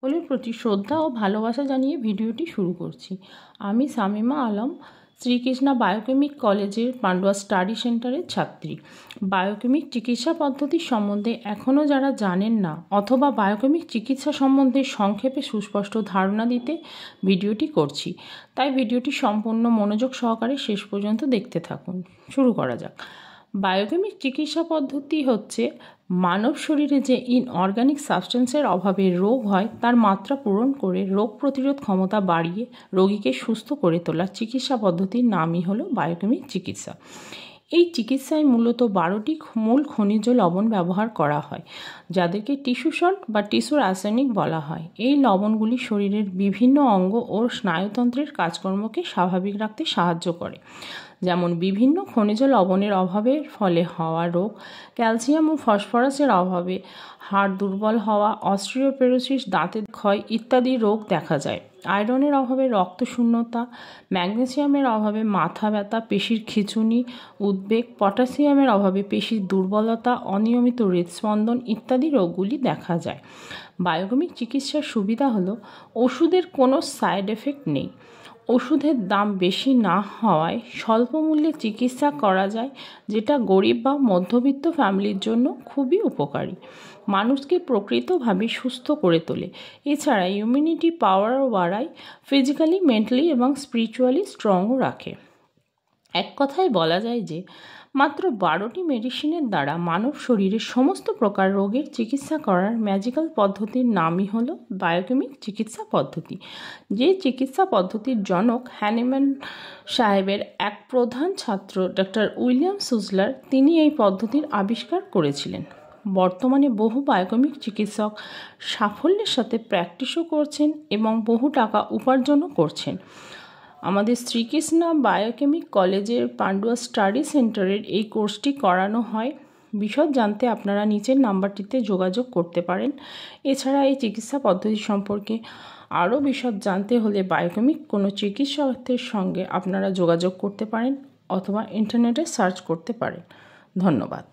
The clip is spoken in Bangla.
সকলের প্রতি শ্রদ্ধা ও ভালোবাসা জানিয়ে ভিডিওটি শুরু করছি। আমি শামিমা আলম, শ্রীকৃষ্ণা বায়োকেমিক কলেজের পান্ডুয়া স্টাডি সেন্টারের ছাত্রী। বায়োকেমিক চিকিৎসা পদ্ধতির সম্বন্ধে এখনও যারা জানেন না অথবা বায়োকেমিক চিকিৎসা সম্বন্ধে সংক্ষেপে সুস্পষ্ট ধারণা দিতে ভিডিওটি করছি, তাই ভিডিওটি সম্পূর্ণ মনোযোগ সহকারে শেষ পর্যন্ত দেখতে থাকুন। শুরু করা যাক। বায়োকেমিক চিকিৎসা পদ্ধতি হচ্ছে মানব শরীরে যে ইনঅর্গানিক সাবস্টেন্সের অভাবে রোগ হয় তার মাত্রা পূরণ করে রোগ প্রতিরোধ ক্ষমতা বাড়িয়ে রোগীকে সুস্থ করে তোলার চিকিৎসা পদ্ধতির নামই হলো বায়োকেমিক চিকিৎসা। এই চিকিৎসায় মূলত 12টি মূল খনিজ লবণ ব্যবহার করা হয়, যাদেরকে টিস্যু সল্ট বা টিস্যু রাসায়নিক বলা হয়। এই লবণগুলি শরীরের বিভিন্ন অঙ্গ ও স্নায়ুতন্ত্রের কাজকর্মকে স্বাভাবিক রাখতে সাহায্য করে, যেমন বিভিন্ন খনিজ লবণের অভাবের ফলে হওয়া রোগ, ক্যালসিয়াম ও ফসফরাসের অভাবে হাড় দুর্বল হওয়া, অস্টিওপোরোসিস, দাঁতের ক্ষয় ইত্যাদি রোগ দেখা যায়। আয়রনের অভাবে রক্তশূন্যতা, ম্যাগনেসিয়ামের অভাবে মাথা ব্যথা, পেশির খিঁচুনি, উদ্বেগ, পটাশিয়ামের অভাবে পেশির দুর্বলতা, অনিয়মিত হৃদস্পন্দন ইত্যাদি রোগগুলি দেখা যায়। বায়োকেমিক চিকিৎসার সুবিধা হলো ওষুধের কোনো সাইড এফেক্ট নেই। ওষুধের দাম বেশি না হওয়ায় স্বল্প মূল্যে চিকিৎসা করা যায়, যেটা গরিব বা মধ্যবিত্ত ফ্যামিলির জন্য খুবই উপকারী। মানুষকে প্রকৃতভাবে সুস্থ করে তোলে। এছাড়া ইমিউনিটি পাওয়ারও বাড়ায়, ফিজিক্যালি, মেন্টালি এবং স্পিরিচুয়ালি স্ট্রংও রাখে। এক কথায় বলা যায় যে মাত্র 12টি মেডিসিনের দ্বারা মানব শরীরের সমস্ত প্রকার রোগের চিকিৎসা করার ম্যাজিক্যাল পদ্ধতির নামই হলো বায়োকেমিক চিকিৎসা পদ্ধতি। যে চিকিৎসা পদ্ধতির জনক হ্যানিম্যান সাহেবের এক প্রধান ছাত্র ডক্টর উইলিয়াম সুজলার, তিনি এই পদ্ধতির আবিষ্কার করেছিলেন। বর্তমানে বহু বায়োকেমিক চিকিৎসক সাফল্যের সাথে প্র্যাকটিসও করছেন এবং বহু টাকা উপার্জনও করছেন। আমাদের শ্রীকৃষ্ণা বায়োকেমিক কলেজের পান্ডুয়া স্টাডি সেন্টারের এই কোর্সটি করানো হয়। বিশদ জানতে আপনারা নিচের নাম্বারটিতে যোগাযোগ করতে পারেন। এছাড়া এই চিকিৎসা পদ্ধতি সম্পর্কে আরও বিশদ জানতে হলে বায়োকেমিক কোনো চিকিৎসকের সঙ্গে আপনারা যোগাযোগ করতে পারেন অথবা ইন্টারনেটে সার্চ করতে পারেন। ধন্যবাদ।